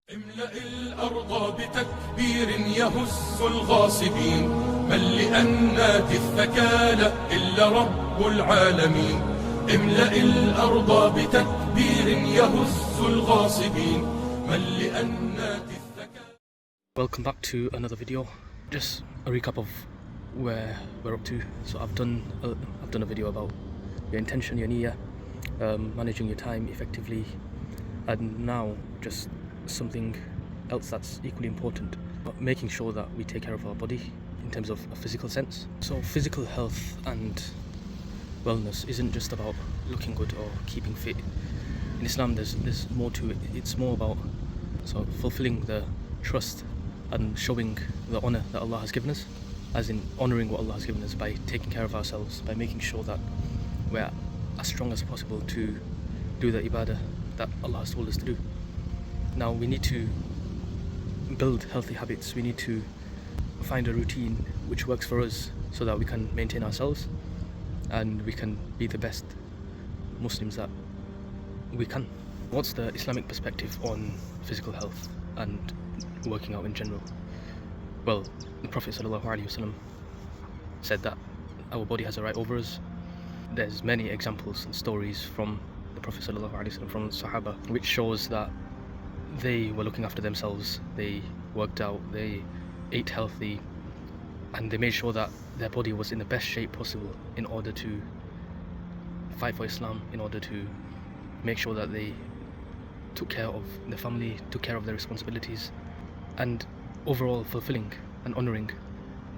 املأ الأرض بتكبير يهز الغاصبين، من لأنات الثكالى إلا رب العالمين. املأ الأرض بتكبير يهز الغاصبين، من لأنات الثكالى. Welcome back to another video. Just a recap of where we're up to. So I've done a video about your intention, your niyyah, managing your time effectively, and now just something else that's equally important, but making sure that we take care of our body in terms of a physical sense. So physical health and wellness isn't just about looking good or keeping fit. In Islam there's more to it. It's more about fulfilling the trust and showing the honor that Allah has given us, as in honoring what Allah has given us by taking care of ourselves, by making sure that we're as strong as possible to do the ibadah that Allah has told us to do. Now we need to build healthy habits. We need to find a routine which works for us so that we can maintain ourselves and we can be the best Muslims that we can. What's the Islamic perspective on physical health and working out in general? Well, the Prophet ﷺ said that our body has a right over us. There's many examples and stories from the Prophet ﷺ, from the Sahaba, which shows that they were looking after themselves. They worked out, they ate healthy, and they made sure that their body was in the best shape possible in order to fight for Islam, in order to make sure that they took care of the family, took care of their responsibilities, and overall fulfilling and honouring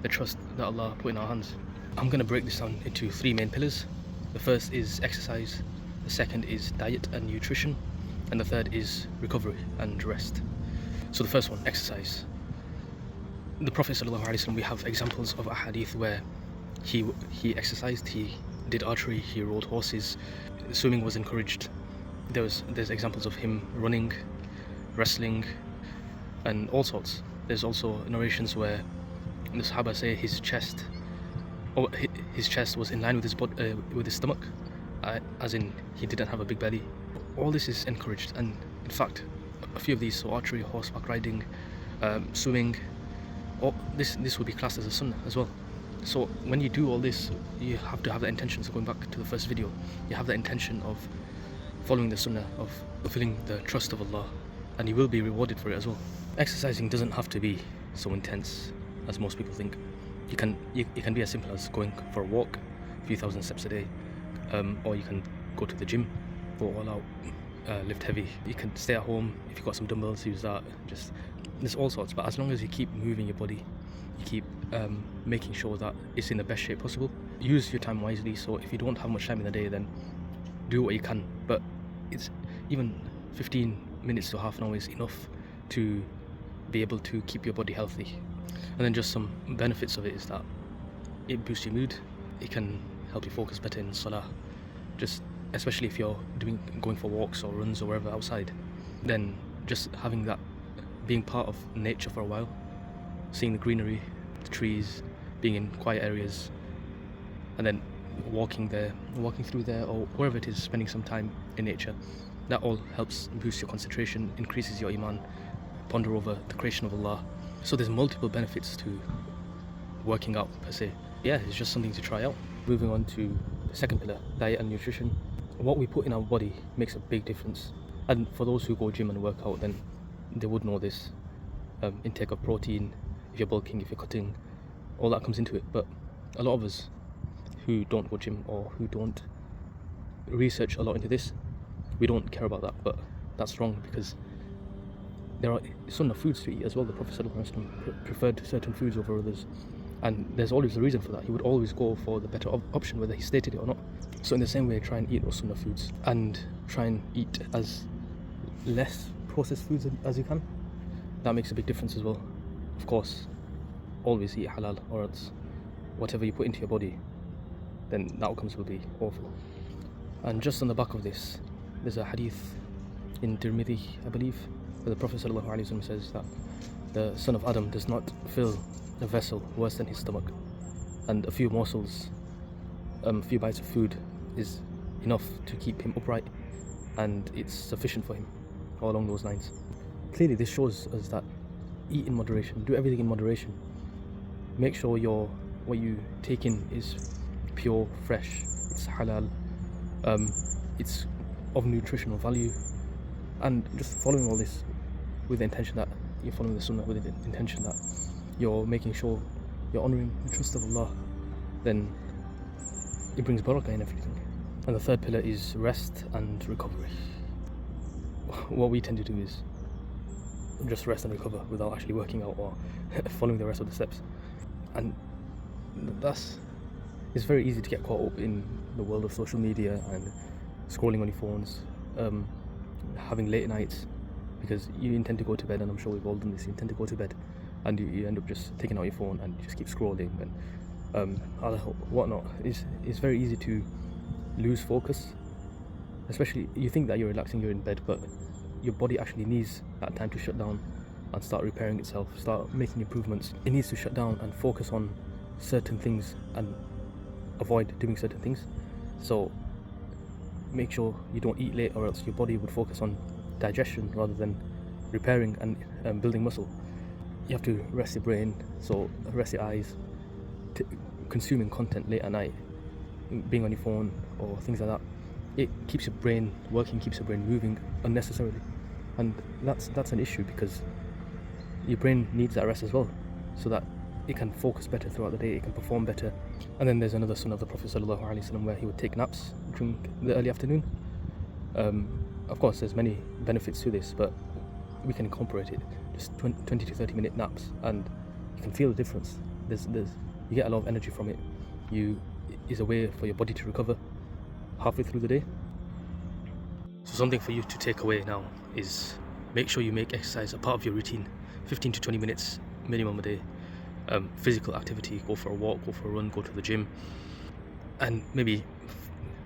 the trust that Allah put in our hands. I'm going to break this down into three main pillars. The first is exercise, the second is diet and nutrition, and the third is recovery and rest. So the first one, exercise. The Prophet ﷺ, we have examples of a hadith where he exercised, he did archery, he rode horses, swimming was encouraged. There's examples of him running, wrestling, and all sorts. There's also narrations where the Sahaba say his chest was in line with his stomach, as in he didn't have a big belly. All this is encouraged, and in fact a few of these, so archery, horseback riding, swimming, this would be classed as a sunnah as well. So when you do all this, you have to have the intention. So going back to the first video, you have the intention of following the sunnah, of fulfilling the trust of Allah, and you will be rewarded for it as well. Exercising doesn't have to be so intense as most people think. It can be as simple as going for a walk, a few thousand steps a day, or you can go to the gym, go all out, lift heavy. You can stay at home. If you've got some dumbbells, use that. There's all sorts, but as long as you keep moving your body, you keep making sure that it's in the best shape possible. Use your time wisely. So if you don't have much time in the day, then do what you can, but it's even 15 minutes to half an hour is enough to be able to keep your body healthy. And then just some benefits of it is that it boosts your mood, it can help you focus better in salah, just especially if you're going for walks or runs or wherever outside. Then just having that, being part of nature for a while, seeing the greenery, the trees, being in quiet areas, and then walking through there or wherever it is, spending some time in nature, that all helps boost your concentration, increases your iman, ponder over the creation of Allah. So there's multiple benefits to working out per se. Yeah, it's just something to try out. Moving on to the second pillar, diet and nutrition. What we put in our body makes a big difference, and for those who go gym and work out, then they would know this. Intake of protein, if you're bulking, if you're cutting, all that comes into it. But a lot of us who don't go gym or who don't research a lot into this, we don't care about that. But that's wrong, because there are sunnah foods to eat as well. The Prophet ﷺ preferred certain foods over others, and there's always a reason for that. He would always go for the better option, whether he stated it or not. So in the same way, try and eat those sunnah foods and try and eat as less processed foods as you can. That makes a big difference as well. Of course, always eat halal, or else whatever you put into your body, then the outcomes will be awful. And just on the back of this, there's a hadith in Tirmidhi, I believe, where the Prophet ﷺ says that the son of Adam does not fill a vessel worse than his stomach, and a few morsels, a few bites of food is enough to keep him upright, and it's sufficient for him, or along those lines. clearly this shows us that eat in moderation, do everything in moderation. Make sure what you take in is pure, fresh, it's halal, it's of nutritional value, and just following all this with the intention that you're following the sunnah, with the intention that you're making sure you're honouring the trust of Allah, then it brings barakah in everything. And the third pillar is rest and recovery. What we tend to do is just rest and recover without actually working out or following the rest of the steps, and it's very easy to get caught up in the world of social media and scrolling on your phones, having late nights, because you intend to go to bed, and I'm sure we've all done this. You intend to go to bed and you end up just taking out your phone and you just keep scrolling and whatnot. It's very easy to lose focus, especially you think that you're relaxing, you're in bed, but your body actually needs that time to shut down and start repairing itself, start making improvements. It needs to shut down and focus on certain things and avoid doing certain things. So make sure you don't eat late, or else your body would focus on digestion rather than repairing and building muscle. You have to rest your brain, so rest your eyes. Consuming content late at night, being on your phone or things like that, it keeps your brain working, keeps your brain moving unnecessarily, and that's an issue, because your brain needs that rest as well, so that it can focus better throughout the day, it can perform better. And then there's another sunnah of the Prophet ﷺ where he would take naps during the early afternoon. Of course, there's many benefits to this, but we can incorporate it. Just 20 to 30 minute naps, and you can feel the difference. You get a lot of energy from it. It's a way for your body to recover halfway through the day. So something for you to take away now is make sure you make exercise a part of your routine. 15 to 20 minutes minimum a day. Physical activity, go for a walk, go for a run, go to the gym, and maybe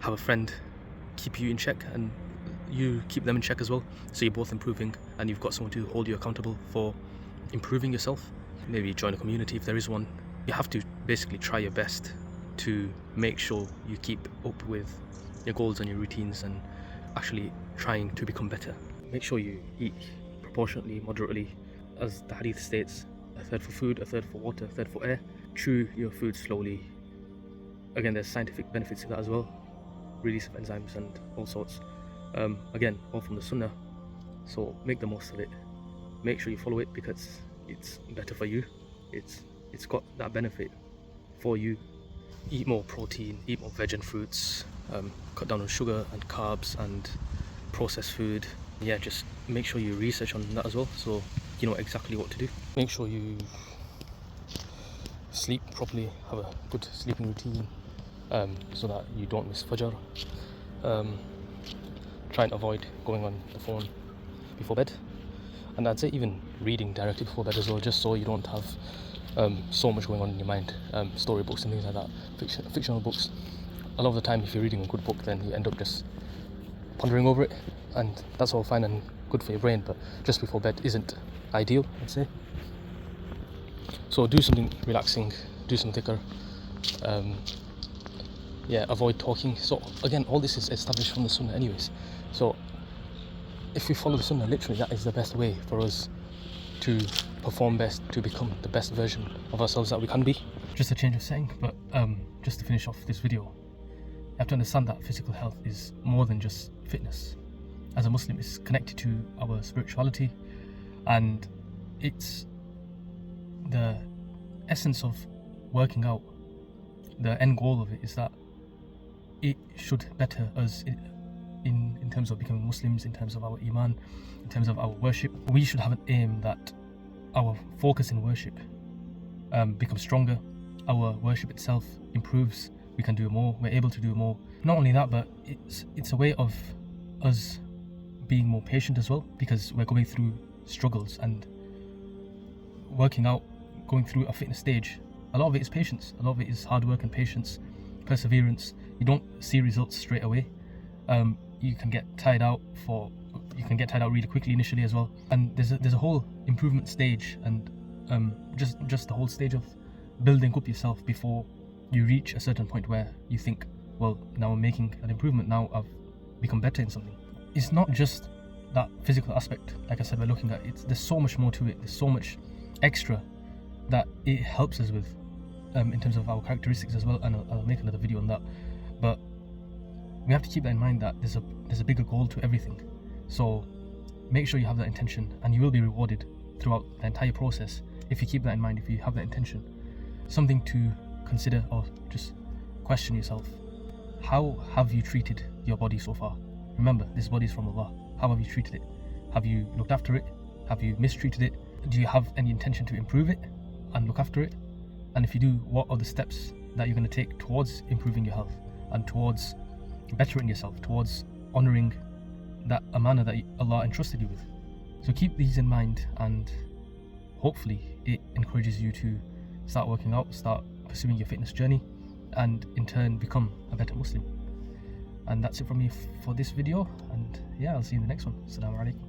have a friend keep you in check and you keep them in check as well, so you're both improving and you've got someone to hold you accountable for improving yourself. Maybe join a community if there is one. You have to basically try your best to make sure you keep up with your goals and your routines and actually trying to become better. Make sure you eat proportionately, moderately, as the hadith states, a third for food, a third for water, a third for air. Chew your food slowly. Again, there's scientific benefits to that as well, release of enzymes and all sorts. Again, all from the sunnah, so make the most of it. Make sure you follow it, because it's better for you. It's got that benefit for you. Eat more protein, eat more veg and fruits, cut down on sugar and carbs and processed food. Yeah, just make sure you research on that as well, so you know exactly what to do. Make sure you sleep properly, have a good sleeping routine, so that you don't miss Fajr. Try and avoid going on the phone before bed, and I'd say even reading directly before bed as well, just so you don't have so much going on in your mind. Storybooks and things like that, fictional books. A lot of the time, if you're reading a good book, then you end up just pondering over it, and that's all fine and good for your brain, but just before bed isn't ideal, I'd say. So do something relaxing, do some dhikr, avoid talking. So again, all this is established from the sunnah anyways, so if we follow the sunnah, literally that is the best way for us to perform best, to become the best version of ourselves that we can be. Just a change of setting, but just to finish off this video, you have to understand that physical health is more than just fitness. As a Muslim, it's connected to our spirituality, and it's the essence of working out. The end goal of it is that it should better us in terms of becoming Muslims, in terms of our iman, in terms of our worship. We should have an aim that our focus in worship becomes stronger, our worship itself improves, we can do more, we're able to do more. Not only that, but it's a way of us being more patient as well, because we're going through struggles and working out, going through a fitness stage. A lot of it is patience, a lot of it is hard work and patience, perseverance. You don't see results straight away. You can get tired out really quickly initially as well, and there's a whole improvement stage, and just the whole stage of building up yourself before you reach a certain point where you think, well, now I'm making an improvement, now I've become better in something. It's not just that physical aspect, like I said, we're looking at, there's so much more to it, there's so much extra that it helps us with in terms of our characteristics as well, and I'll make another video on that. But we have to keep that in mind, that there's a bigger goal to everything. So make sure you have that intention, and you will be rewarded throughout the entire process if you keep that in mind, if you have that intention. Something to consider, or just question yourself: how have you treated your body so far? Remember, this body is from Allah. How have you treated it? Have you looked after it? Have you mistreated it? Do you have any intention to improve it and look after it? And if you do, what are the steps that you're going to take towards improving your health and towards bettering yourself, towards honouring that amana that Allah entrusted you with? So keep these in mind, and hopefully it encourages you to start working out, start pursuing your fitness journey, and in turn become a better Muslim. And that's it from me for this video, and yeah, I'll see you in the next one. Assalamu alaikum.